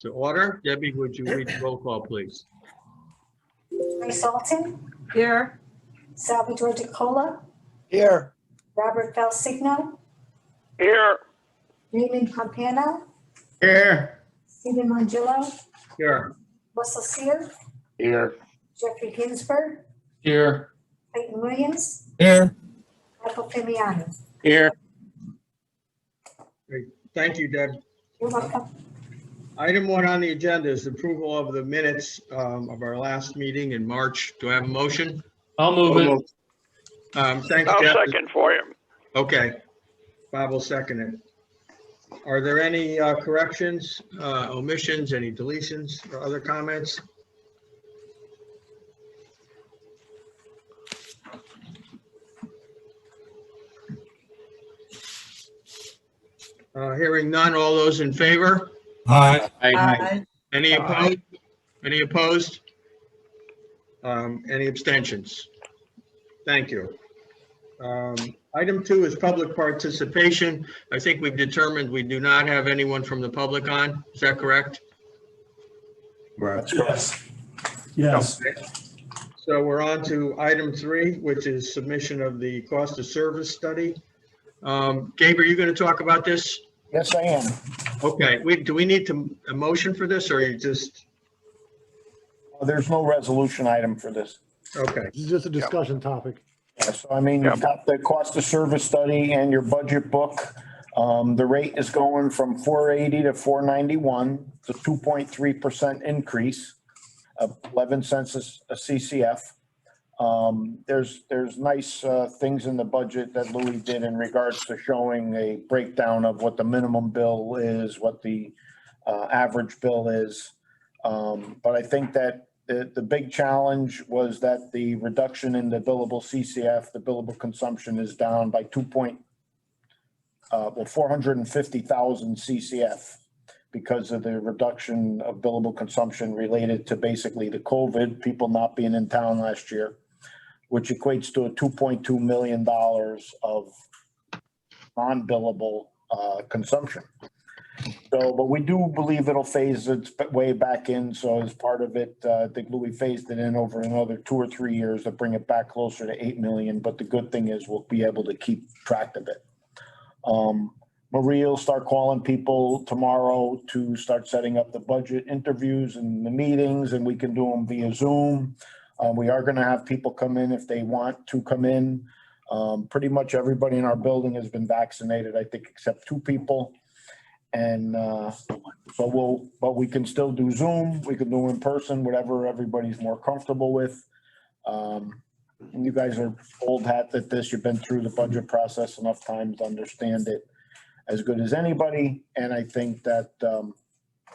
To order. Debbie, would you read the roll call, please? Grace Alton, Here. Salvatore DiCola, Here. Robert Valsigno, Here. Raymond Pompano, Here. Stephen Mongillo, Here. Russell Sear, Here. Jeffrey Ginsburg, Here. Clayton Williams, Here. Michael Fimiani. Here. Great. Thank you, Deb. You're welcome. Item 1 on the agenda is approval of the minutes of our last meeting in March. Do I have a motion? I'll move it. Thanks, I'll Jeff. second for you. Okay. Bob will second it. Are there any corrections, omissions, any deletions, or other comments? Hearing none, all those in favor? Aye. Aye. Any opposed? Any opposed? Any abstentions? Thank you. Item 2 is public participation. I think we've determined we do not have anyone from the public on. Is that correct? Right. Yes. Yes. Okay. So we're on to item 3, which is submission of the cost of service study. Gabe, are you going to talk about this? Yes, I am. Okay, do we need a motion for this, or you just, There's no resolution item for this. okay, This is just a discussion topic. Yeah, so I mean, you've got the cost of service study and your budget book. The rate is going from 480 to 491. It's a 2.3% increase of 11 cents a CCF. There's nice things in the budget that Louis did in regards to showing a breakdown of what the minimum bill is, what the average bill is. But I think that the big challenge was that the reduction in the billable CCF, the billable consumption, is down by 450,000 CCF because of the reduction of billable consumption related to basically the COVID, people not being in town last year, which equates to a $2.2 million of non-billable consumption. So, but we do believe it'll phase its way back in. So as part of it, I think Louis phased it in over another 2 or 3 years to bring it back closer to 8 million. But the good thing is we'll be able to keep track of it. Maria will start calling people tomorrow to start setting up the budget interviews and the meetings, and we can do them via Zoom. We are going to have people come in if they want to come in. Pretty much everybody in our building has been vaccinated, I think, except 2 people. And but we can still do Zoom. We can do in person, whatever everybody's more comfortable with. You guys are old hat at this. You've been through the budget process enough times to understand it as good as anybody. And I think that,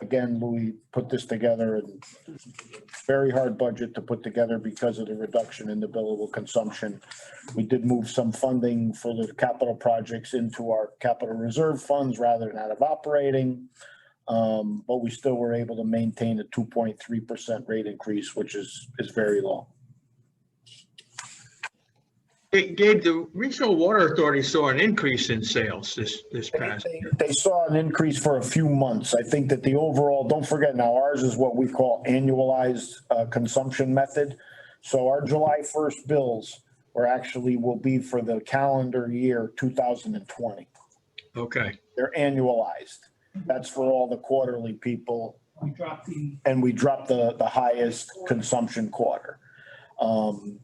again, Louis put this together, and very hard budget to put together because of the reduction in the billable consumption. We did move some funding for the capital projects into our capital reserve funds rather than out of operating. But we still were able to maintain a 2.3% rate increase, which is very low. Hey, Gabe, the Regional Water Authority saw an increase in sales this past year. They saw an increase for a few months. I think that the overall, don't forget now, ours is what we call annualized consumption method. So our July 1st bills will be for the calendar year 2020. Okay, They're annualized. That's for all the quarterly people. We dropped the highest consumption quarter.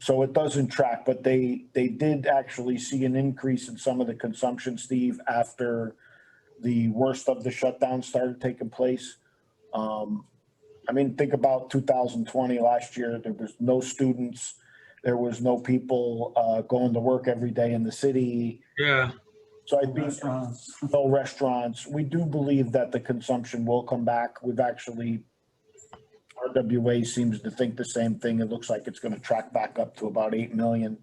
So it doesn't track, but they did actually see an increase in some of the consumption, Steve, after the worst of the shutdown started taking place. I mean, think about 2020 last year. There was no students. There was no people going to work every day in the city. yeah, So no restaurants. We do believe that the consumption will come back. We've actually, RWA seems to think the same thing. It looks like it's going to track back up to about 8 million.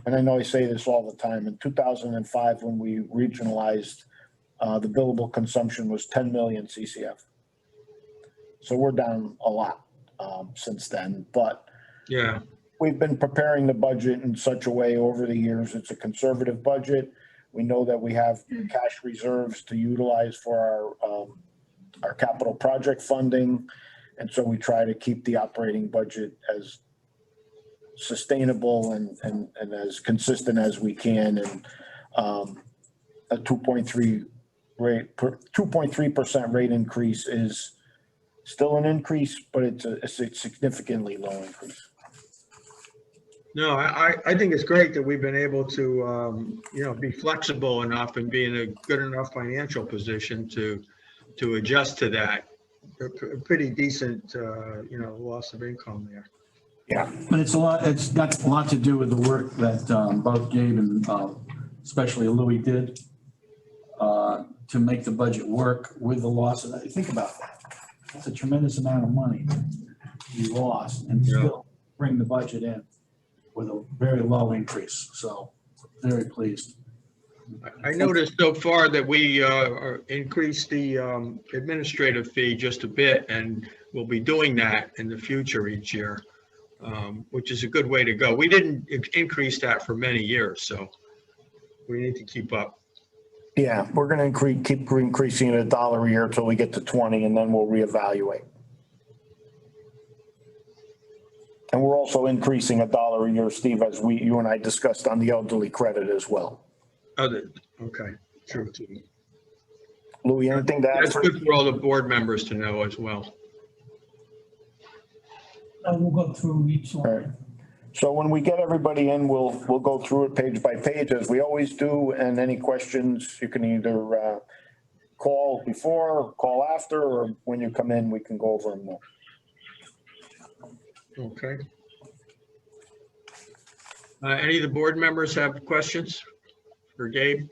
And I know I say this all the time. In 2005, when we regionalized, the billable consumption was 10 million CCF. So we're down a lot since then. But yeah, we've been preparing the budget in such a way over the years. It's a conservative budget. We know that we have cash reserves to utilize for our our capital project funding. And so we try to keep the operating budget as sustainable and as consistent as we can. And a 2.3% rate increase is still an increase, but it's a significantly low increase. No, I think it's great that we've been able to, be flexible enough and be in a good enough financial position to adjust to that. A pretty decent, loss of income there. Yeah. But it's got a lot to do with the work that both Gabe and especially Louis did to make the budget work with the loss of that. Think about that. That's a tremendous amount of money you lost and still bring the budget in with a very low increase. So very pleased. I noticed so far that we increased the administrative fee just a bit, and we'll be doing that in the future each year, which is a good way to go. We didn't increase that for many years, so we need to keep up. Yeah, we're going to keep increasing it $1 a year until we get to 20, and then we'll reevaluate. And we're also increasing $1 a year, Steve, as you and I discussed on the elderly credit as well. Okay, true too. Louis, anything to add? That's good for all the board members to know as well. We'll go through each All one. right. So when we get everybody in, we'll go through it page by page as we always do. And any questions, you can either call before, call after, or when you come in, we can go over them more. Okay. Any of the board members have questions for Gabe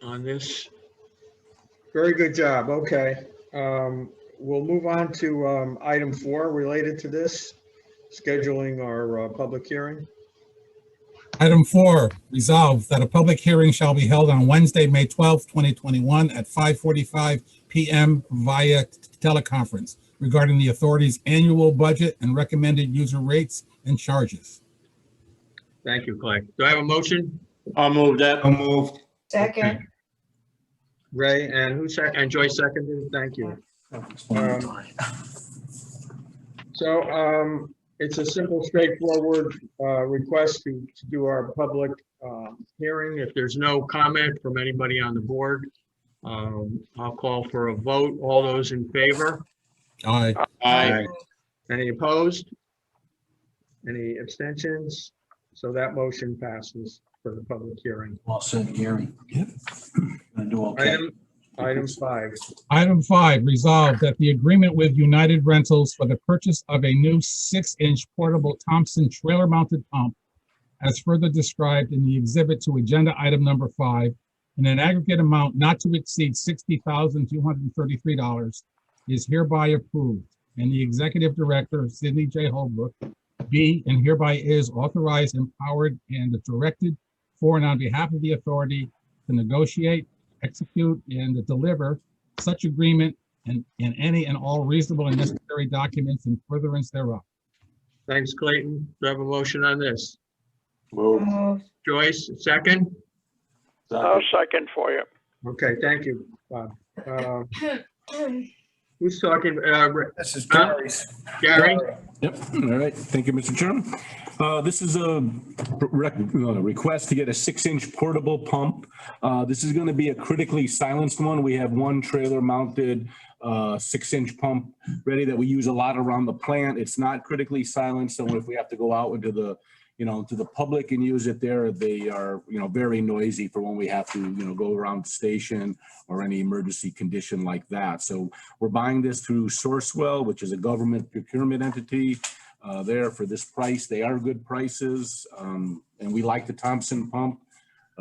on this? Very good job. Okay. We'll move on to item 4 related to this, scheduling our public hearing. Item 4, resolved that a public hearing shall be held on Wednesday, May 12th, 2021 at 5:45 p.m. via teleconference regarding the authority's annual budget and recommended user rates and charges. Thank you, Clay. Do I have a motion? I'll move that. I'll move. Second. Ray, and who seconded? And Joyce seconded. Thank you. So it's a simple, straightforward request to do our public hearing. If there's no comment from anybody on the board, I'll call for a vote. All those in favor? Aye. Aye. Any opposed? Any abstentions? So that motion passes for the public hearing. Well said, Gary. Yep. Gonna do okay. Item 5. Item 5, resolved that the agreement with United Rentals for the purchase of a new 6-inch portable Thompson trailer-mounted pump, as further described in the exhibit to agenda item number 5, in an aggregate amount not to exceed $60,233, is hereby approved, and the executive director, Sidney J. Holbrook, be and hereby is authorized, empowered, and directed for and on behalf of the authority to negotiate, execute, and to deliver such agreement and any and all reasonable and necessary documents in furtherance thereof. Thanks, Clayton. Do I have a motion on this? Move. Joyce, second? I'll second for you. Okay, thank you, Bob. Who's talking? This is Gary's. Gary? Yep. All right. Thank you, Mr. Chairman. This is a request to get a 6-inch portable pump. This is going to be a critically silenced one. We have one trailer mounted 6-inch pump ready that we use a lot around the plant. It's not critically silenced. So if we have to go out into the, to the public and use it there, they are, very noisy for when we have to, go around the station or any emergency condition like that. So we're buying this through Sourcewell, which is a government procurement entity there for this price. They are good prices. And we like the Thompson pump.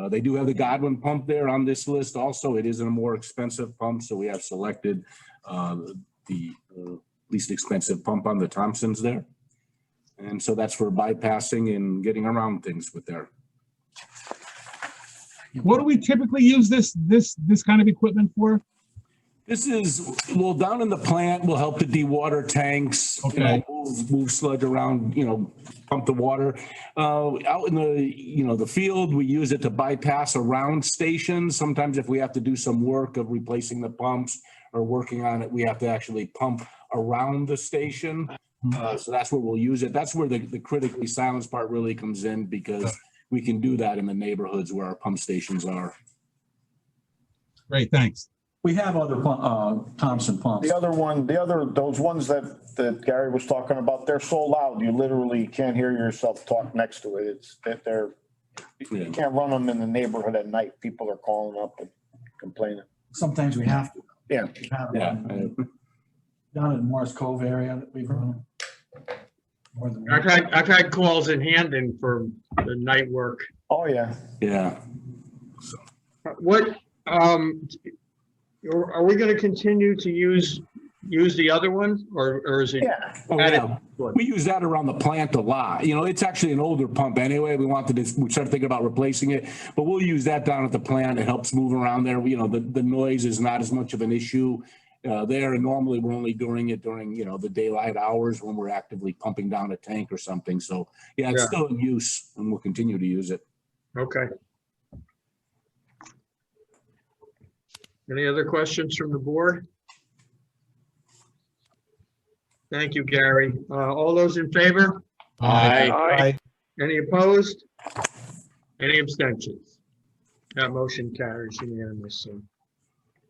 They do have the Godwin pump there on this list also. It is a more expensive pump. So we have selected the least expensive pump on the Thompsons there. And so that's for bypassing and getting around things with there. What do we typically use this kind of equipment for? This is, well, down in the plant, will help to dewater tanks, Okay. move sludge around, pump the water. Out in the field, we use it to bypass around stations. Sometimes if we have to do some work of replacing the pumps or working on it, we have to actually pump around the station. So that's where we'll use it. That's where the critically silenced part really comes in, because we can do that in the neighborhoods where our pump stations are. Great, thanks. We have other Thompson pumps. Those ones that Gary was talking about, they're so loud, you literally can't hear yourself talk next to it. It's that you can't run them in the neighborhood at night. People are calling up and complaining. Sometimes we have to. Yeah. We have Yeah. them. Down in Morris Cove area that we've run. More than I've had calls in Handon for the night work. Oh, yeah. Yeah. What, are we going to continue to use the other one, or is it? Yeah. Oh, yeah. We use that around the plant a lot. It's actually an older pump anyway. We started thinking about replacing it, but we'll use that down at the plant. It helps move around there. The noise is not as much of an issue there. And normally we're only doing it during, the daylight hours when we're actively pumping down a tank or something. So yeah, it's still in use, and we'll continue to use it. Okay. Any other questions from the board? Thank you, Gary. All those in favor? Aye. Any opposed? Any abstentions? That motion carries unanimously.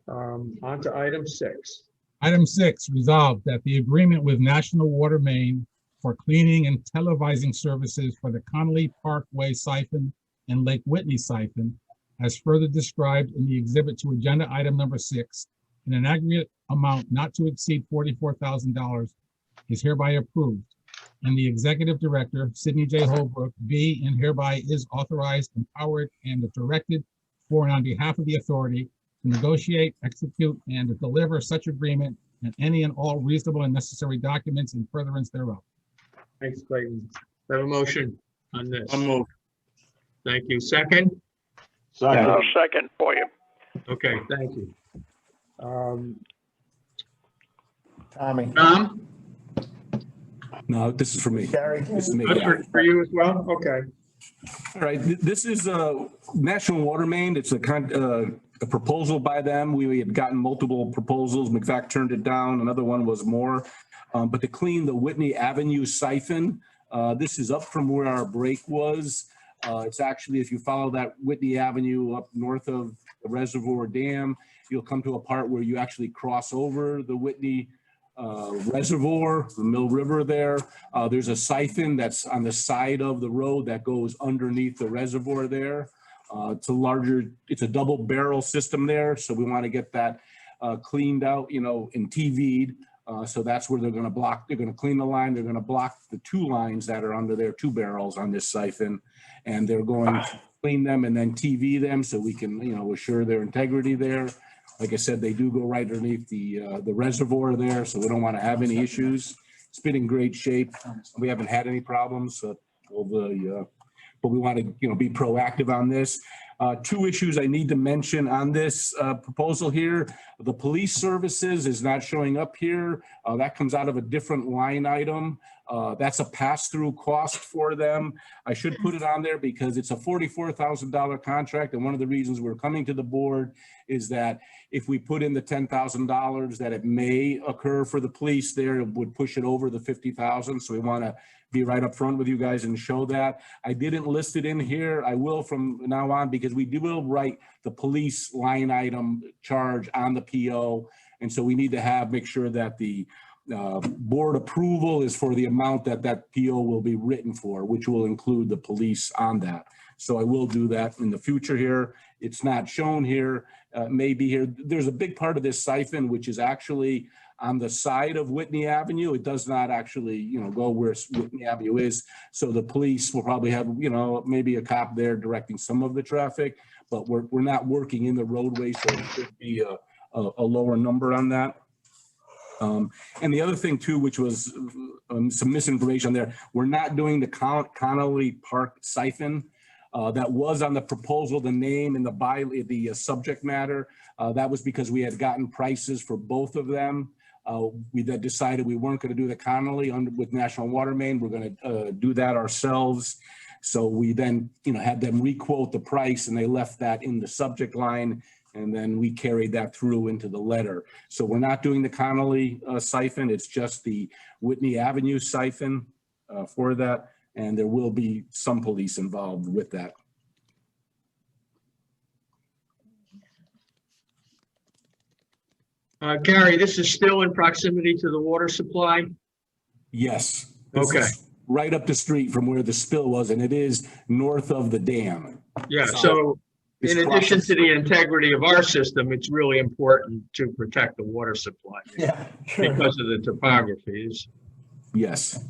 On to item 6. Item 6, resolved that the agreement with National Water Main for cleaning and televising services for the Connolly Parkway siphon and Lake Whitney siphon, as further described in the exhibit to agenda item number 6, in an aggregate amount not to exceed $44,000, is hereby approved. And the executive director, Sidney J. Holbrook, be and hereby is authorized, empowered, and directed for and on behalf of the authority to negotiate, execute, and to deliver such agreement and any and all reasonable and necessary documents in furtherance thereof. Thanks, Clayton. We have a motion on this. I'll move. Thank you. Second? I'll second for you. Okay, thank you. Tommy. Tom? No, this is for me. Gary. This is me. That's Yeah. for you as well? Okay. All right, this is National Water Main. It's a proposal by them. We had gotten multiple proposals. McVac turned it down. Another one was more. But to clean the Whitney Avenue siphon, this is up from where our break was. It's actually, if you follow that Whitney Avenue up north of the Reservoir Dam, you'll come to a part where you actually cross over the Whitney Reservoir, the Mill River there. There's a siphon that's on the side of the road that goes underneath the reservoir there. It's a double barrel system there. So we want to get that cleaned out, and TV'd. So that's where they're going to clean the line. They're going to block the 2 lines that are under there, 2 barrels on this siphon. And they're going to clean them and then TV them so we can, assure their integrity there. Like I said, they do go right underneath the reservoir there, so we don't want to have any issues. It's been in great shape. We haven't had any problems. But we want to, be proactive on this. 2 issues I need to mention on this proposal here. The police services is not showing up here. That comes out of a different line item. That's a pass-through cost for them. I should put it on there because it's a $44,000 contract. And one of the reasons we're coming to the board is that if we put in the $10,000 that it may occur for the police there, it would push it over the $50,000. So we want to be right up front with you guys and show that. I didn't list it in here. I will from now on because we will write the police line item charge on the PO. And so we need to make sure that the board approval is for the amount that PO will be written for, which will include the police on that. So I will do that in the future here. It's not shown here, maybe here. There's a big part of this siphon, which is actually on the side of Whitney Avenue. It does not actually, go where Whitney Avenue is. So the police will probably have, maybe a cop there directing some of the traffic, but we're not working in the roadway. So it should be a lower number on that. And the other thing too, which was some misinformation there, we're not doing the Connolly Park siphon. That was on the proposal, the name and the subject matter. That was because we had gotten prices for both of them. We then decided we weren't going to do the Connolly with National Water Main. We're going to do that ourselves. So we then, had them re-quote the price, and they left that in the subject line, and then we carried that through into the letter. So we're not doing the Connolly siphon. It's just the Whitney Avenue siphon for that, and there will be some police involved with that. Gary, this is still in proximity to the water supply? Yes. This Okay. is right up the street from where the spill was, and it is north of the dam. Yeah, so It's in addition crossing- to the integrity of our system, it's really important to protect the water supply Yeah, sure. because of the topographies. Yes.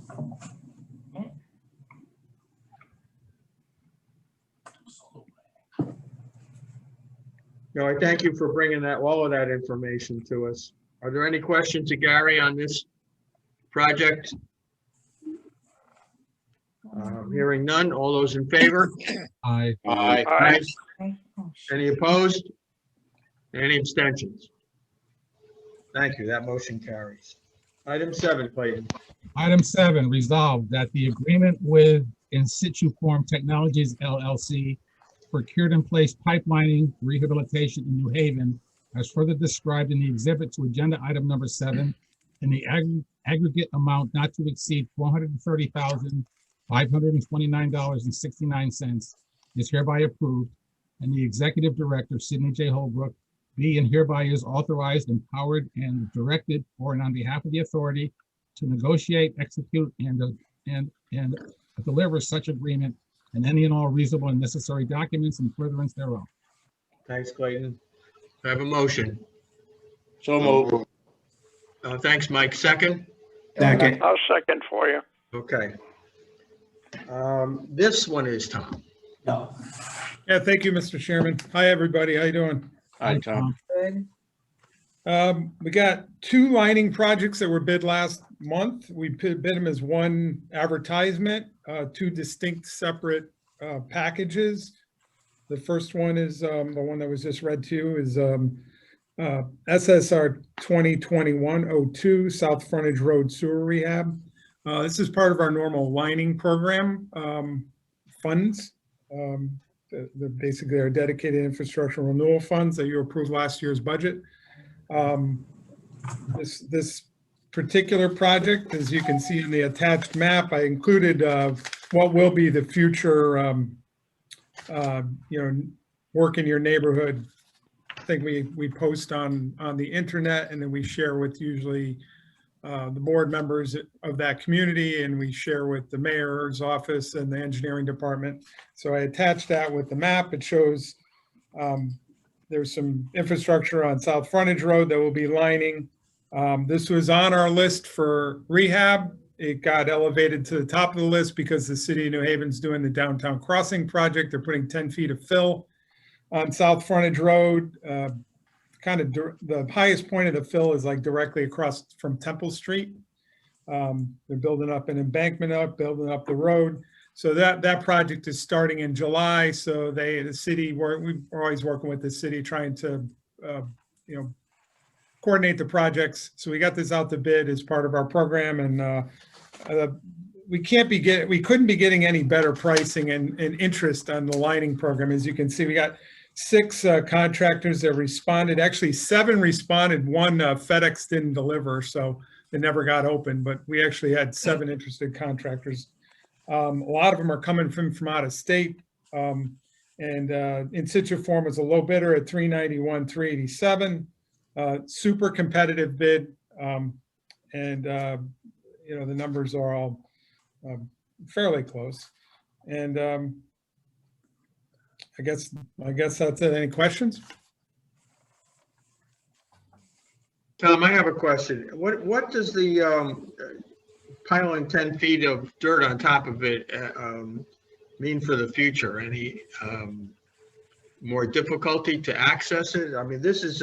No, I thank you for bringing all of that information to us. Are there any questions to Gary on this project? Hearing none. All those in favor? Aye. Aye. Any opposed? Any abstentions? Thank you. That motion carries. Item 7, Clayton. Item 7, resolved that the agreement with In Situ Form Technologies LLC for cured in place pipelining rehabilitation in New Haven, as further described in the exhibit to agenda item number 7, in the aggregate amount not to exceed $430,529.69 is hereby approved, and the executive director, Sidney J. Holbrook, be and hereby is authorized, empowered, and directed for and on behalf of the authority to negotiate, execute, and deliver such agreement and any and all reasonable and necessary documents in furtherance thereof. Thanks, Clayton. I have a motion. So moved. Thanks, Mike. Second? Second. I'll second for you. Okay. This one is Tom. No. Yeah, thank you, Mr. Chairman. Hi, everybody. How you doing? Hi, Tom. We got 2 lining projects that were bid last month. We bid them as one advertisement, 2 distinct separate packages. The first one is the one that was just read to you is SSR 2021-02 South Frontage Road Sewer Rehab. This is part of our normal lining program funds. The basically our dedicated infrastructure renewal funds that you approved last year's budget. This particular project, as you can see in the attached map, I included what will be the future, work in your neighborhood. I think we post on the internet, and then we share with usually the board members of that community, and we share with the mayor's office and the engineering department. So I attached that with the map. It shows there's some infrastructure on South Frontage Road that will be lining. This was on our list for rehab. It got elevated to the top of the list because the city of New Haven's doing the downtown crossing project. They're putting 10 feet of fill on South Frontage Road. The highest point of the fill is like directly across from Temple Street. They're building up an embankment building up the road. So that project is starting in July. So the city, we're always working with the city trying to, coordinate the projects. So we got this out to bid as part of our program, and we couldn't be getting any better pricing and interest on the lining program. As you can see, we got 6 contractors that responded. Actually, 7 responded. 1 FedEx didn't deliver, so it never got open. But we actually had 7 interested contractors. A lot of them are coming from out of state. And In Situ Form was a low bidder at $391,387. Super competitive bid. The numbers are all fairly close. And I guess that's it. Any questions? Tom, I have a question. What does the piling 10 feet of dirt on top of it mean for the future? Any more difficulty to access it? I mean, this is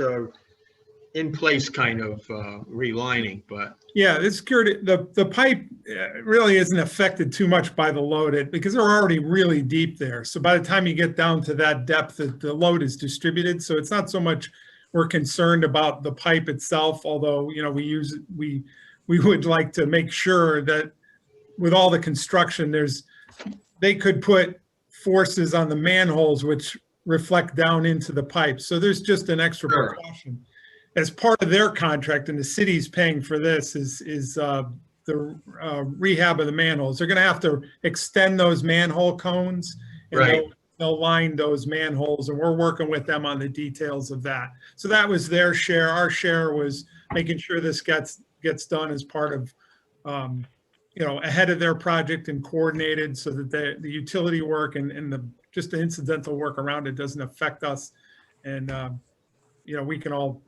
in place kind of relining, but Yeah, this security, the pipe really isn't affected too much by the load because they're already really deep there. So by the time you get down to that depth, the load is distributed. So it's not so much we're concerned about the pipe itself, although, you know, we would like to make sure that with all the construction, they could put forces on the manholes which reflect down into the pipe. So there's just an extra Sure. precaution. As part of their contract, and the city's paying for this, is the rehab of the manholes. They're going to have to extend those manhole cones, and Right. they'll line those manholes, and we're working with them on the details of that. So that was their share. Our share was making sure this gets done as part of, you know, ahead of their project and coordinated so that the utility work and just the incidental work around it doesn't affect us. And, you know, we can all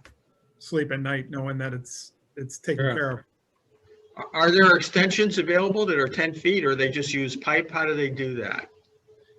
sleep at night knowing that it's taken Yeah. care of. are there extensions available that are 10 feet or they just use pipe? How do they do that?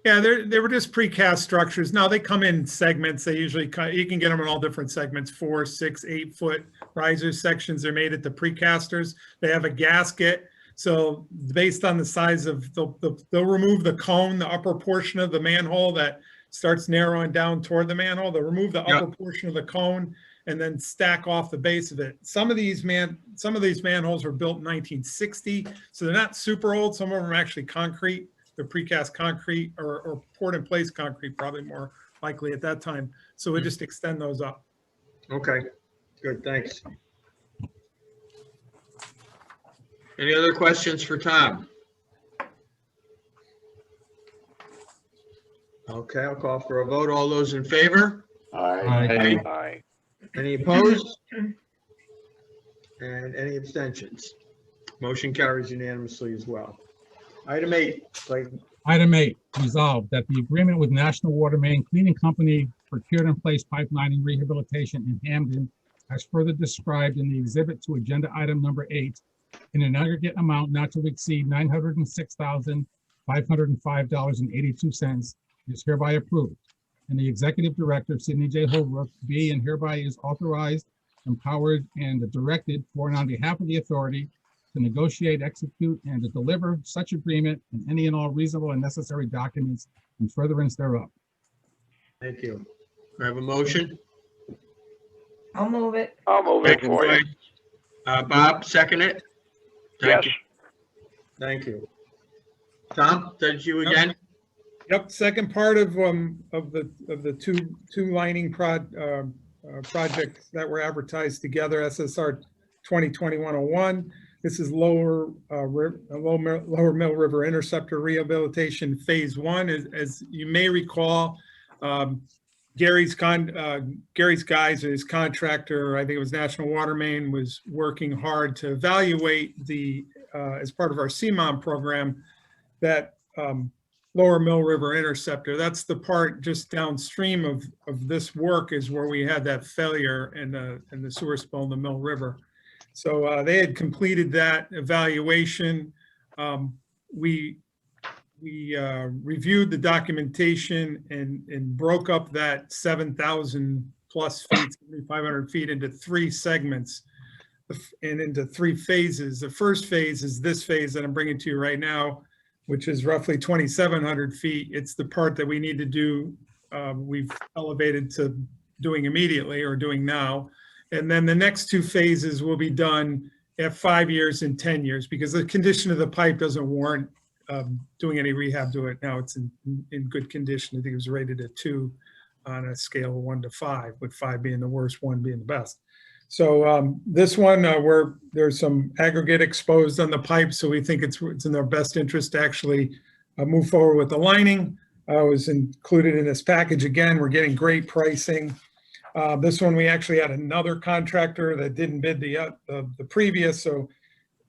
Yeah, they were just precast structures. Now they come in segments. They usually you can get them in all different segments, 4, 6, 8 foot riser sections. They're made at the precasters. They have a gasket. So based on the size of, they'll remove the cone, the upper portion of the manhole that starts narrowing down toward the manhole. They'll remove the upper portion of the cone and then stack off the base of it. Some of these manholes were built in 1960, so they're not super old. Some of them are actually concrete. They're precast concrete or poured in place concrete, probably more likely at that time. So we just extend those up. Okay, good, thanks. Any other questions for Tom? Okay, I'll call for a vote. All those in favor? Aye. Aye. Any opposed? And any abstentions? Motion carries unanimously as well. Item 8, Clayton. Item 8, resolved that the agreement with National Water Main Cleaning Company for cured-in-place pipelining rehabilitation in Hamden, as further described in the exhibit to agenda item number 8, in an aggregate amount not to exceed $906,505.82, is hereby approved. And the executive director, Sidney J. Holbrook, be and hereby is authorized, empowered, and directed for and on behalf of the authority to negotiate, execute, and to deliver such agreement and any and all reasonable and necessary documents in furtherance thereof. Thank you. I have a motion. I'll move it. I'll move it for you. Bob, second it? Yes. Thank you. Thank you. Tom, did you again? Yep, second part of the two lining projects that were advertised together, SSR 2020-101. This is Lower Mill River Interceptor Rehabilitation Phase 1. As you may recall, Gary's guys, his contractor, I think it was National Water Main, was working hard to evaluate as part of our CMOM program, that Lower Mill River Interceptor. That's the part just downstream of this work is where we had that failure in the sewer spill in the Mill River. So they had completed that evaluation. We reviewed the documentation and broke up that 7,000 plus feet, 7,500 feet into 3 segments and into 3 phases. The first phase is this phase that I'm bringing to you right now, which is roughly 2,700 feet. It's the part that we need to do. We've elevated to doing immediately or doing now. And then the next 2 phases will be done at 5 years and 10 years because the condition of the pipe doesn't warrant doing any rehab to it. Now it's in good condition. I think it was rated a 2 on a scale of 1 to 5, with 5 being the worst, 1 being the best. So this one, where there's some aggregate exposed on the pipe, so we think it's in their best interest to actually move forward with the lining. Was included in this package. Again, we're getting great pricing. This one, we actually had another contractor that didn't bid the previous. So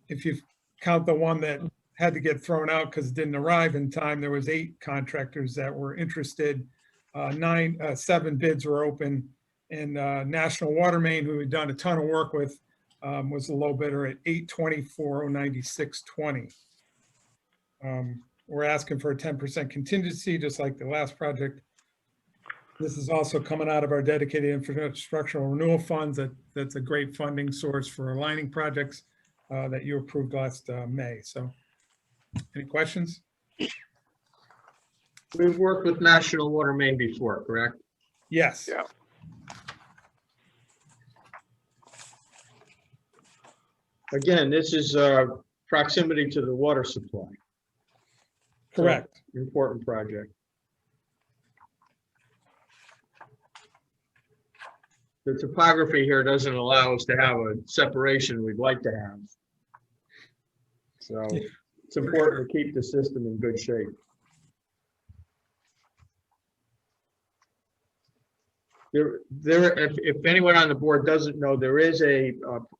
if you count the one that had to get thrown out because it didn't arrive in time, there was 8 contractors that were interested. 7 bids were open, and National Water Main, who we've done a ton of work with, was the low bidder at $824,096.20. We're asking for a 10% contingency, just like the last project. This is also coming out of our dedicated infrastructural renewal funds. That's a great funding source for our lining projects that you approved last May. So any questions? We've worked with National Water Main before, correct? Yes. Yeah. Again, this is proximity to the water supply. Correct. Important project. The topography here doesn't allow us to have a separation we'd like to have. So it's important to keep the system in good shape. If anyone on the board doesn't know, there is a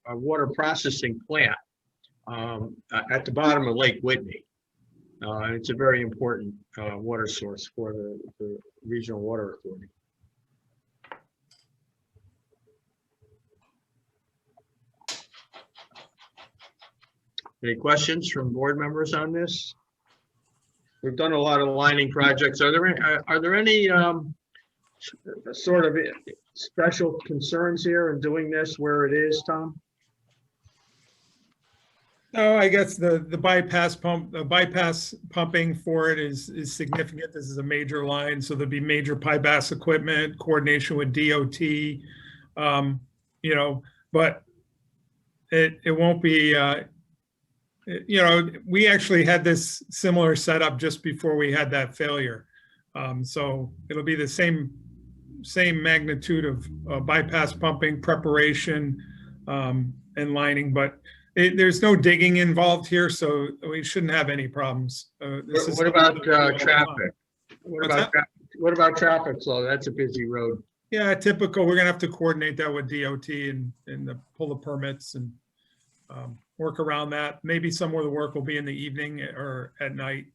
water processing plant at the bottom of Lake Whitney. And it's a very important water source for the Regional Water Authority. Any questions from board members on this? We've done a lot of lining projects. Are there any sort of special concerns here in doing this where it is, Tom? Oh, I guess the bypass pumping for it is significant. This is a major line, so there'll be major bypass equipment, coordination with DOT, you know, but it won't be, you know, we actually had this similar setup just before we had that failure. So it'll be the same magnitude of bypass pumping preparation and lining, but there's no digging involved here, so we shouldn't have any problems. What about traffic? What about traffic flow? That's a busy road. Yeah, typical. We're gonna have to coordinate that with DOT and pull the permits and work around that. Maybe some of the work will be in the evening or at night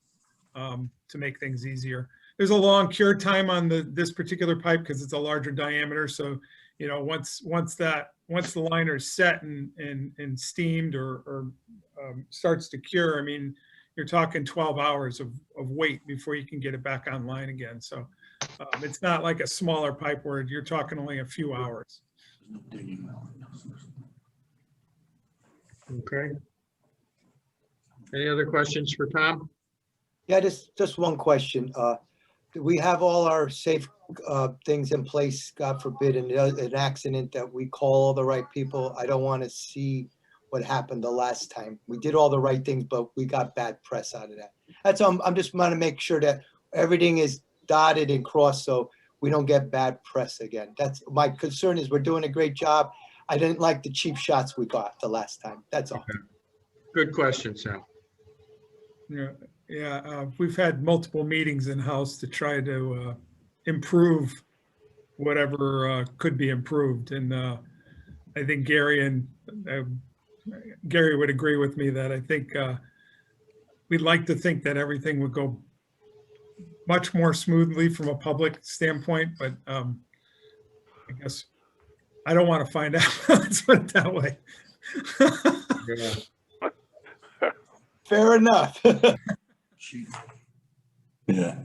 to make things easier. There's a long cure time on this particular pipe because it's a larger diameter. So, you know, once the liner is set and steamed or starts to cure, I mean, you're talking 12 hours of wait before you can get it back online again. So it's not like a smaller pipe where you're talking only a few hours. Okay. Any other questions for Tom? Yeah, just one question. Do we have all our safe things in place, God forbid, an accident that we call all the right people? I don't want to see what happened the last time. We did all the right things, but we got bad press out of that. That's I'm just want to make sure that everything is dotted and crossed so we don't get bad press again. That's my concern. Is we're doing a great job. I didn't like the cheap shots we got the last time. That's all. Okay. Good question, Sal. Yeah, we've had multiple meetings in-house to try to improve whatever could be improved. And I think Gary would agree with me that I think we'd like to think that everything would go much more smoothly from a public standpoint, but I guess I don't want to find out. Let's put it that way. Yeah. Fair enough. Yeah.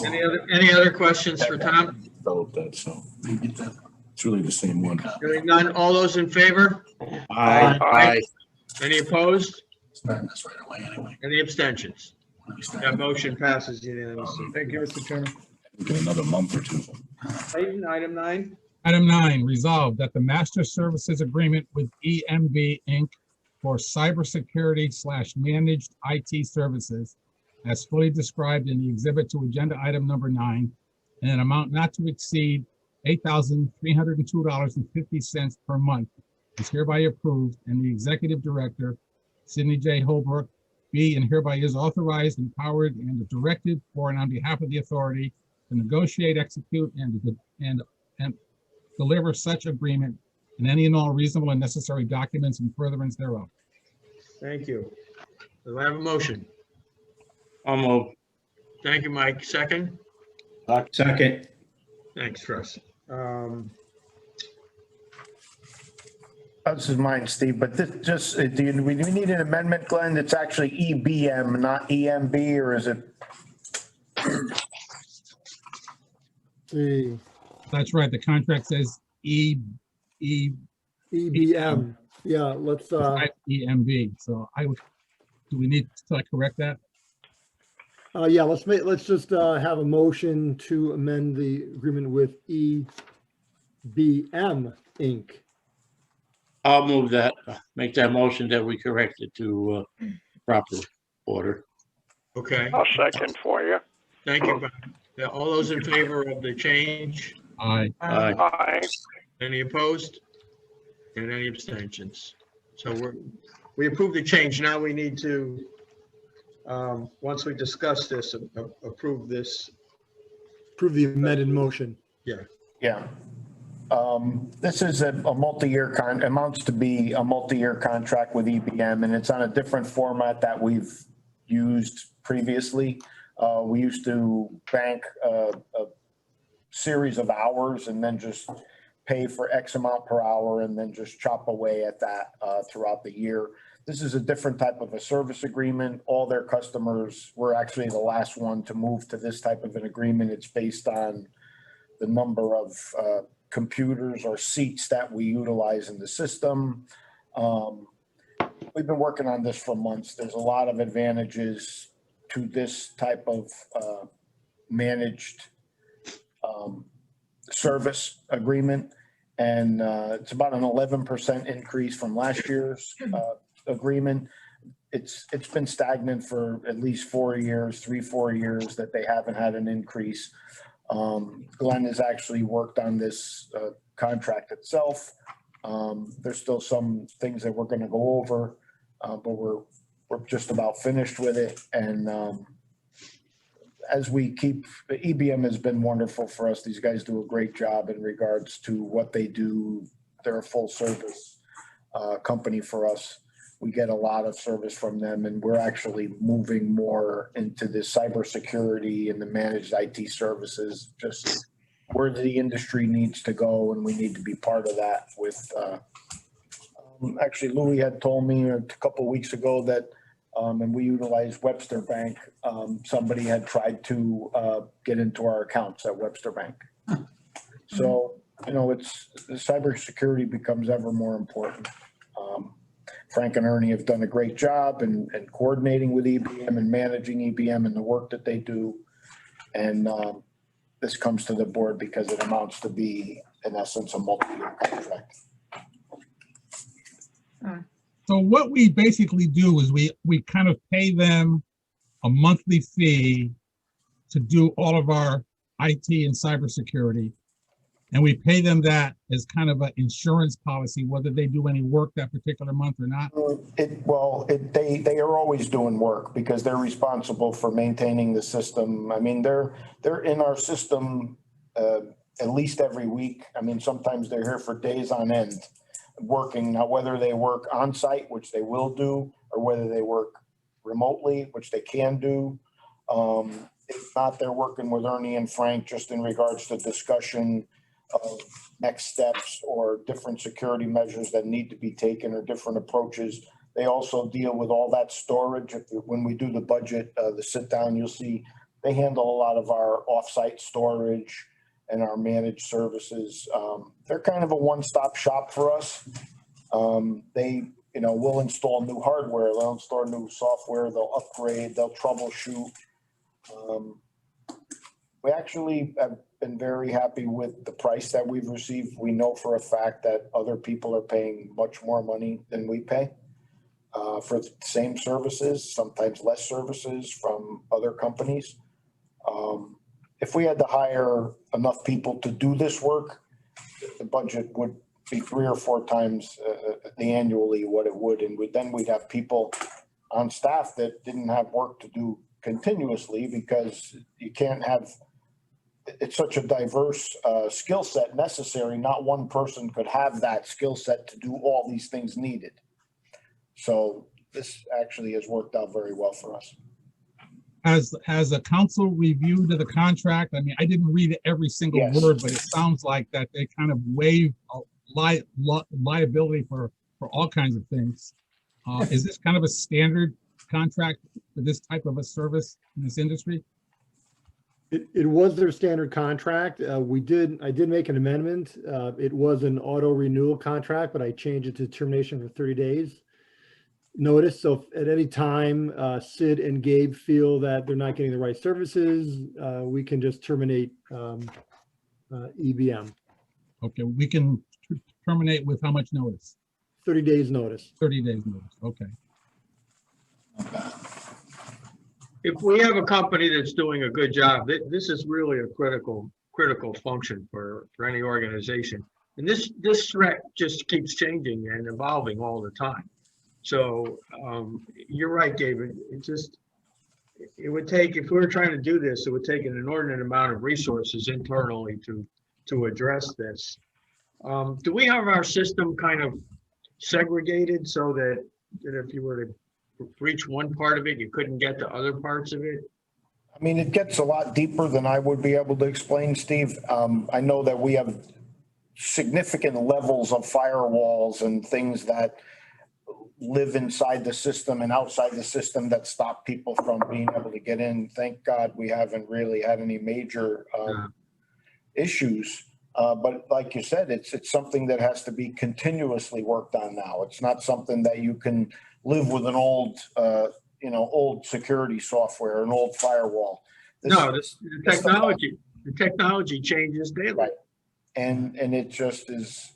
Any other questions for Tom? Developed that, so it's really the same one. Hearing none. All those in favor? Aye. Any opposed? That's right away anyway. Any abstentions? That motion passes unanimously. Thank you, Mr. Chairman. In another month or two. Item 9. Item 9, resolved that the master services agreement with EMV Inc. for cybersecurity/managed IT services, as fully described in the exhibit to agenda item number 9, in an amount not to exceed $8,302.50 per month, is hereby approved, and the executive director, Sidney J. Holbrook, be and hereby is authorized, empowered, and directed for and on behalf of the authority to negotiate, execute, and deliver such agreement and any and all reasonable and necessary documents in furtherance thereof. Thank you. Do I have a motion? I'll move. Thank you, Mike. Second? Second. Thanks, Russ. This is mine, Steve, but this just, do we need an amendment, Glenn? It's actually EBM, not EMB, or is it? see. That's right. The contract says EBM. Yeah, let's, EMB. So do we need to correct that? yeah, let's just, have a motion to amend the agreement with EBM Inc. I'll move that, make that motion that we correct it to proper order. Okay, I'll second for you. thank you. Bob. Yeah, all those in favor of the change? Aye. Aye. Aye. Any opposed? And any abstentions? So we approved the change. Now we need to, once we discuss this, approve this. Approve the amended motion. Yeah. This is a multi-year amounts to be a multi-year contract with EBM, and it's on a different format that we've used previously. We used to bank a series of hours and then just pay for X amount per hour and then just chop away at that throughout the year. This is a different type of a service agreement. All their customers, we're actually the last one to move to this type of an agreement. It's based on the number of computers or seats that we utilize in the system. We've been working on this for months. There's a lot of advantages to this type of managed service agreement. And it's about an 11% increase from last year's agreement. It's been stagnant for at least 4 years, 3-4 years that they haven't had an increase. Glenn has actually worked on this contract itself. There's still some things that we're going to go over, but we're just about finished with it. And as we keep, EBM has been wonderful for us. These guys do a great job in regards to what they do. They're a full service company for us. We get a lot of service from them, and we're actually moving more into the cybersecurity and the managed IT services, just where the industry needs to go, and we need to be part of that with, actually Louis had told me a couple of weeks ago that, and we utilize Webster Bank, somebody had tried to get into our accounts at Webster Bank. So, you know, the cybersecurity becomes ever more important. Frank and Ernie have done a great job in coordinating with EBM and managing EBM and the work that they do. And this comes to the board because it amounts to be, in essence, a multi-year contract. So what we basically do is we kind of pay them a monthly fee to do all of our IT and cybersecurity. And we pay them that as kind of an insurance policy, whether they do any work that particular month or not. They are always doing work because they're responsible for maintaining the system. I mean, they're in our system at least every week. I mean, sometimes they're here for days on end working. Now, whether they work on site, which they will do, or whether they work remotely, which they can do. If not, they're working with Ernie and Frank just in regards to discussion of next steps or different security measures that need to be taken or different approaches. They also deal with all that storage. When we do the budget, the sit down, you'll see they handle a lot of our offsite storage and our managed services. They're kind of a one-stop shop for us. They, you know, will install new hardware, they'll install new software, they'll upgrade, they'll troubleshoot. We actually have been very happy with the price that we've received. We know for a fact that other people are paying much more money than we pay for the same services, sometimes less services from other companies. If we had to hire enough people to do this work, the budget would be 3 or 4 times annually what it would. And then we'd have people on staff that didn't have work to do continuously because you can't have, it's such a diverse skill set necessary. Not one person could have that skill set to do all these things needed. So this actually has worked out very well for us. Has a council reviewed the contract? I mean, I didn't read every single word, but it sounds like that they kind of waive liability for all kinds of things. Is this kind of a standard contract for this type of a service in this industry? It was their standard contract. I did make an amendment. It was an auto renewal contract, but I changed it to termination for 30 days notice. So if at any time Sid and Gabe feel that they're not getting the right services, we can just terminate EBM. Okay, we can terminate with how much notice? 30 days notice. 30 days notice, okay. If we have a company that's doing a good job, this is really a critical function for any organization. And this threat just keeps changing and evolving all the time. So you're right, David. It would take, if we were trying to do this, it would take an inordinate amount of resources internally to address this. Do we have our system kind of segregated so that if you were to reach one part of it, you couldn't get to other parts of it? I mean, it gets a lot deeper than I would be able to explain, Steve. I know that we have significant levels of firewalls and things that live inside the system and outside the system that stop people from being able to get in. Thank God we haven't really had any major issues. But like you said, it's something that has to be continuously worked on now. It's not something that you can live with an old security software, an old firewall. The technology changes daily. Right. And it just is,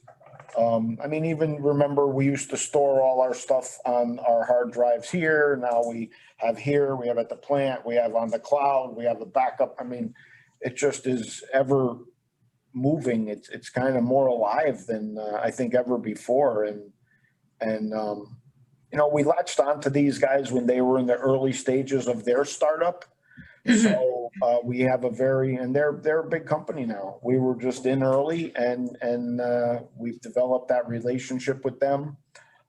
I mean, even remember we used to store all our stuff on our hard drives here. Now we have at the plant, we have on the cloud, we have a backup. I mean, it just is ever moving. It's kind of more alive than I think ever before. And we latched onto these guys when they were in the early stages of their startup. So we have and they're a big company now. We were just in early and we've developed that relationship with them.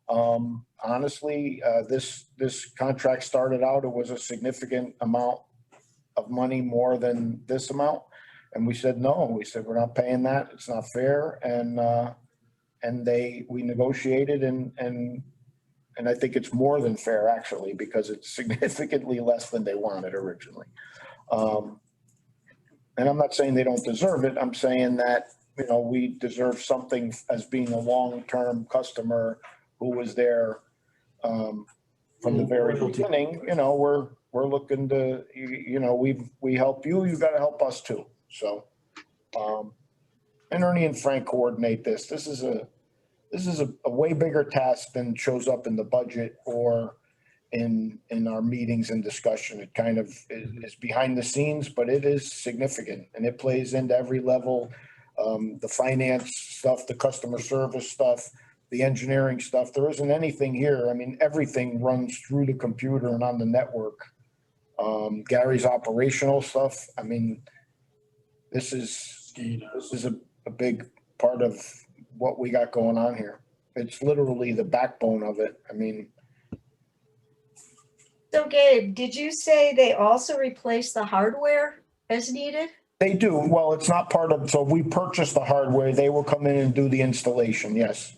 Honestly, this contract started out, it was a significant amount of money, more than this amount. And we said, no, we're not paying that. It's not fair. And we negotiated and I think it's more than fair actually, because it's significantly less than they wanted originally. And I'm not saying they don't deserve it. I'm saying that, we deserve something as being a long-term customer who was there from the very beginning. We're looking to, we help you, you got to help us too. So, and Ernie and Frank coordinate this. This is a way bigger task than shows up in the budget or in our meetings and discussion. It kind of is behind the scenes, but it is significant and it plays into every level. The finance stuff, the customer service stuff, the engineering stuff. There isn't anything here. I mean, everything runs through the computer and on the network. Gary's operational stuff. I mean, this is a big part of what we got going on here. It's literally the backbone of it. I mean. So Gabe, did you say they also replace the hardware as needed? They do. Well, it's not part of, so we purchased the hardware. They will come in and do the installation. Yes.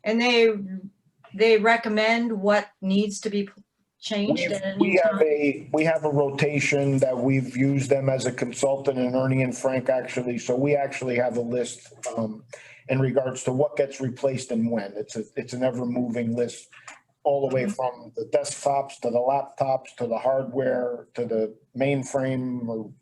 And they recommend what needs to be changed at any time? We have a rotation that we've used them as a consultant, and Ernie and Frank actually. So we actually have a list in regards to what gets replaced and when. It's an ever moving list, all the way from the desktops to the laptops to the hardware to the mainframe.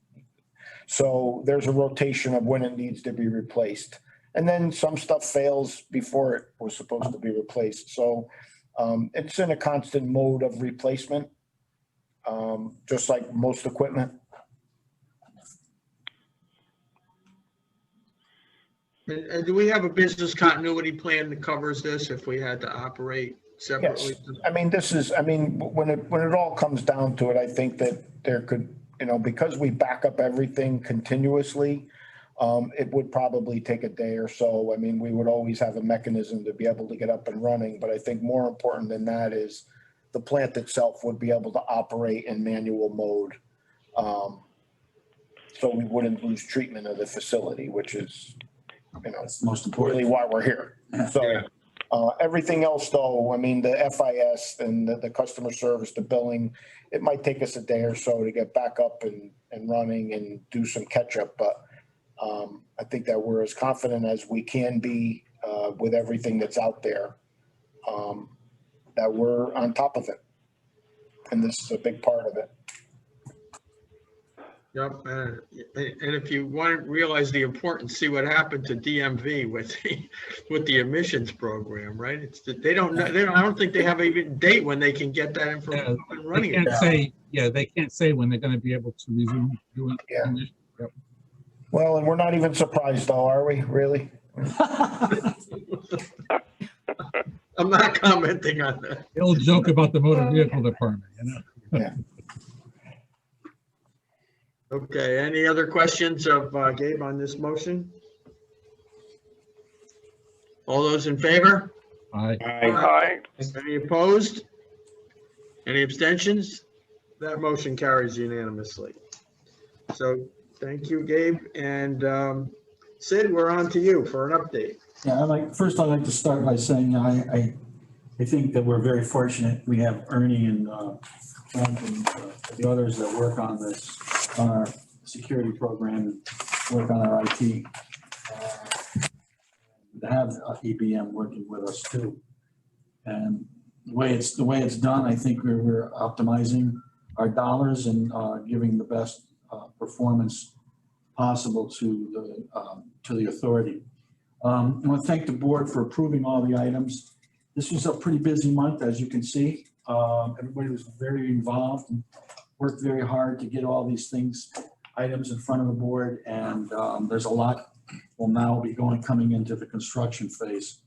So there's a rotation of when it needs to be replaced. And then some stuff fails before it was supposed to be replaced. So it's in a constant mode of replacement, just like most equipment. And do we have a business continuity plan that covers this if we had to operate separately? Yes. I mean, when it all comes down to it, I think that there could, because we back up everything continuously, it would probably take a day or so. I mean, we would always have a mechanism to be able to get up and running, but I think more important than that is the plant itself would be able to operate in manual mode. So we wouldn't lose treatment of the facility, which is, That's most important. really why we're here. So, Everything else though, I mean, the FIS and the customer service, the billing, it might take us a day or so to get back up and running and do some catch up, but I think that we're as confident as we can be with everything that's out there, that we're on top of it. And this is a big part of it. Yep, and if you want to realize the importance, see what happened to DMV with the emissions program, right? It's that they don't know, I don't think they have a date when they can get that information up and They running. can't say, they can't say when they're gonna be able to resume doing. Yeah. Yep. Well, and we're not even surprised though, are we, really? I'm not commenting on that. The old joke about the motor vehicle department, you know? Yeah. Okay, any other questions of Gabe on this motion? All those in favor? Aye. Aye. Any opposed? Any abstentions? That motion carries unanimously. So thank you, Gabe. And Sid, we're on to you for an update. Yeah, first I'd like to start by saying I think that we're very fortunate. We have Ernie and Frank and the others that work on this, on our security program, work on our IT. To have EBM working with us too. And the way it's done, I think we're optimizing our dollars and giving the best performance possible to the authority. I want to thank the board for approving all the items. This was a pretty busy month, as you can see. Everybody was very involved and worked very hard to get all these items in front of the board. And there's a lot will now be coming into the construction phase.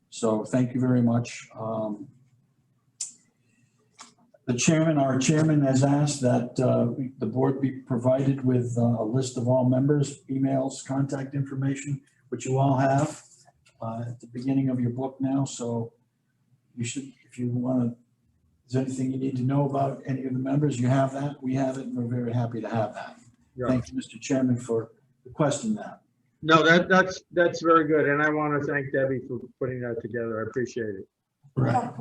So thank you very much. Our chairman has asked that the board be provided with a list of all members, emails, contact information, which you all have at the beginning of your book now. So you should, if you want to, is there anything you need to know about any of the members? You have that. We have it, and we're very happy to have that. Yeah. Thank you, Mr. Chairman, for requesting that. No, that's very good. And I want to thank Debbie for putting that together. I appreciate it. Right.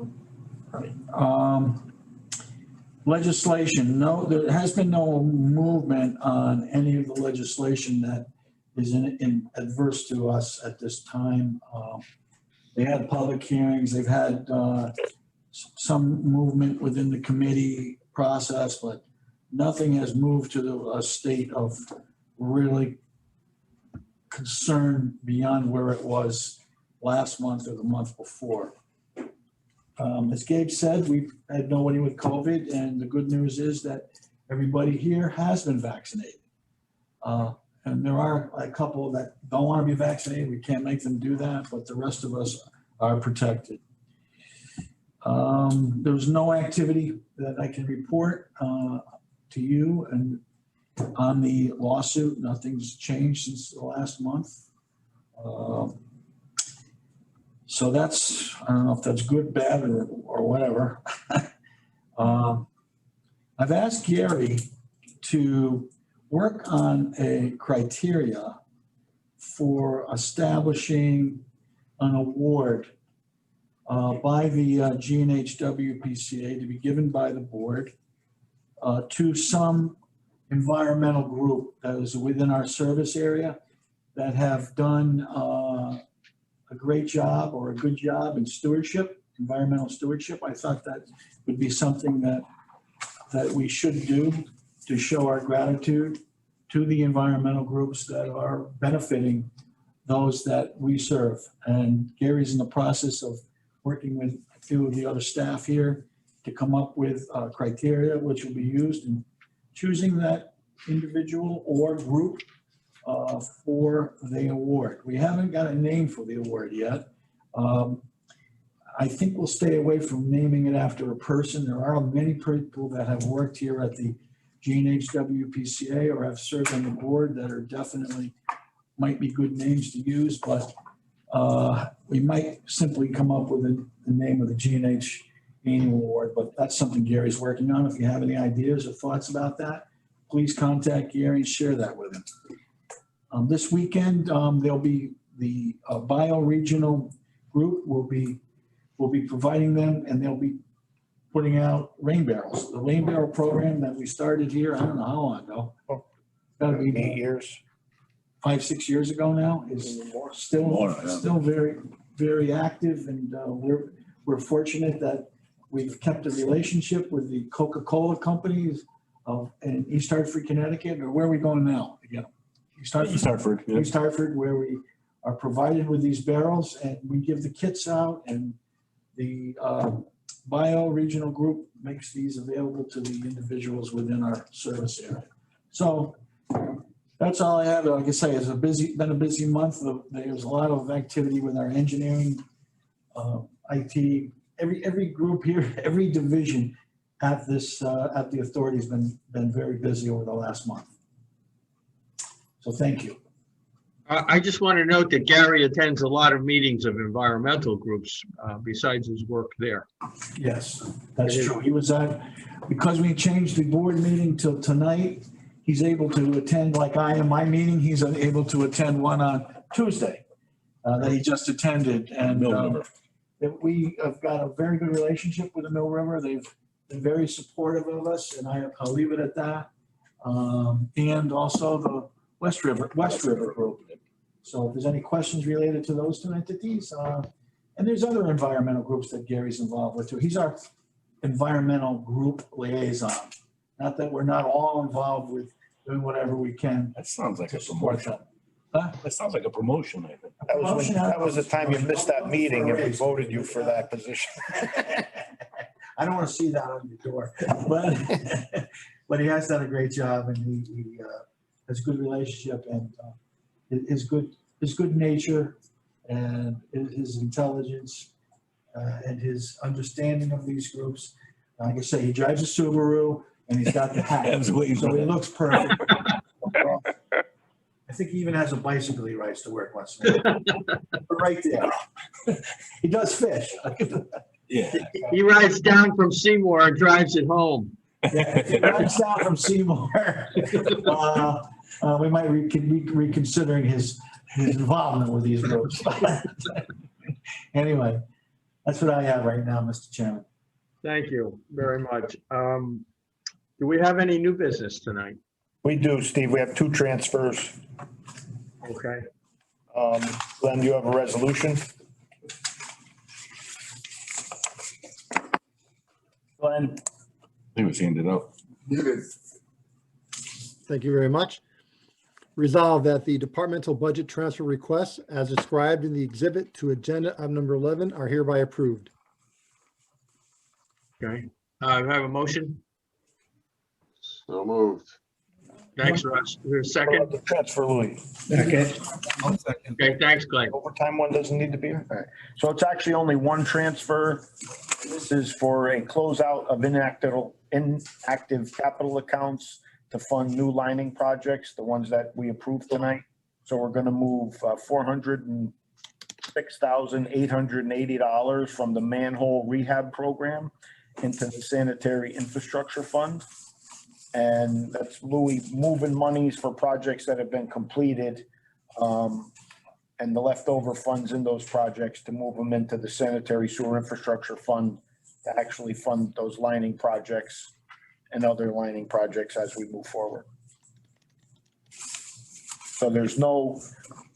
Legislation. No, there has been no movement on any of the legislation that is in adverse to us at this time. They had public hearings. They've had some movement within the committee process, but nothing has moved to a state of really concern beyond where it was last month or the month before. As Gabe said, we've had nobody with COVID, and the good news is that everybody here has been vaccinated. And there are a couple that don't want to be vaccinated. We can't make them do that, but the rest of us are protected. There's no activity that I can report to you, and on the lawsuit, nothing's changed since the last month. So that's, I don't know if that's good, bad, or whatever. I've asked Gary to work on a criteria for establishing an award by the GNHWPCA to be given by the board to some environmental group that is within our service area that have done a great job or a good job in stewardship, environmental stewardship. I thought that would be something that we should do to show our gratitude to the environmental groups that are benefiting those that we serve. And Gary's in the process of working with a few of the other staff here to come up with criteria which will be used in choosing that individual or group for the award. We haven't got a name for the award yet. I think we'll stay away from naming it after a person. There are many people that have worked here at the GNHWPCA or have served on the board that are definitely might be good names to use, but we might simply come up with the name of the GNH Annual Award, but that's something Gary's working on. If you have any ideas or thoughts about that, please contact Gary and share that with him. This weekend, there'll be the bioregional group will be we'll be providing them, and they'll be putting out rain barrels. The rain barrel program that we started here, I don't know how long ago. Gotta be 8 years. 5, 6 years ago now, is still, More, yeah. still very, very active. And we're fortunate that we've kept a relationship with the Coca-Cola companies in East Hartford, Connecticut, or where are we going now? Again, East Hartford, yeah. East Hartford, where we are provided with these barrels, and we give the kits out, and the bio-regional group makes these available to the individuals within our service area. So that's all I have. Like I say, it's been a busy month. There's a lot of activity with our engineering, IT, every group here, every division at the authority has been very busy over the last month. So thank you. I just want to note that Gary attends a lot of meetings of environmental groups besides his work there. Yes, that's true. He was because we changed the board meeting till tonight, he's able to attend, like I am, my meeting, he's able to attend one on Tuesday that he just attended. And that we have got a very good relationship with the Mill River. They've been very supportive of us, and I'll leave it at that. And also the West River group. So if there's any questions related to those two entities, and there's other environmental groups that Gary's involved with too. He's our environmental group liaison. Not that we're not all involved with doing whatever we can. That sounds like a to support promotion. them. Huh? That sounds like a promotion, I think. That was the time you missed that meeting and we voted you for that position. I don't want to see that on your door, but he has done a great job, and he has a good relationship, and his good nature and his intelligence and his understanding of these groups. Like I say, he drives a Subaru and he's got the hat, so he looks perfect. I think he even has a bicycle he rides to work once in a while. But right there. He does fish. Yeah. He rides down from Seymour and drives it home. Yeah, he rides down from Seymour. We might be reconsidering his involvement with these groups. Anyway, that's what I have right now, Mr. Chairman. Thank you very much. Do we have any new business tonight? We do, Steve. We have 2 transfers. Okay. Glenn, do you have a resolution? Glenn? He was handed out. Thank you very much. Resolved that the departmental budget transfer requests as described in the exhibit to agenda item number 11 are hereby approved. Okay. I have a motion. So moved. Thanks, Russ. Is there a second? The transfer, Louis. Second. Okay, thanks, Glenn. Overtime one doesn't need to be here? All right. So it's actually only one transfer. This is for a closeout of inactive capital accounts to fund new lining projects, the ones that we approved tonight. So we're going to move $406,880 from the manhole rehab program into the sanitary infrastructure fund. And that's Louis moving monies for projects that have been completed and the leftover funds in those projects to move them into the sanitary sewer infrastructure fund to actually fund those lining projects and other lining projects as we move forward. So there's no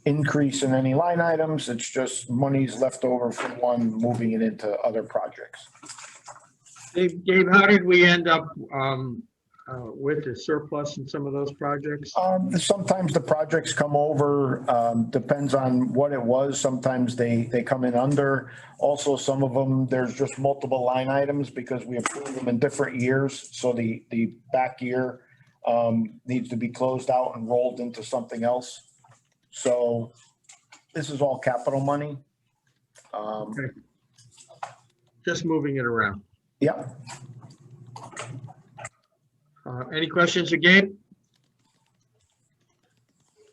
increase in any line items. It's just monies left over from one, moving it into other projects. Dave, how did we end up with the surplus in some of those projects? Sometimes the projects come over, depends on what it was. Sometimes they come in under. Also, some of them, there's just multiple line items because we approve them in different years. So the back year needs to be closed out and rolled into something else. So this is all capital money. Okay. Just moving it around. Yep. Any questions again?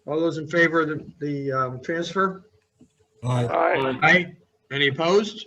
All those in favor of the transfer? Aye. Aye. Any opposed?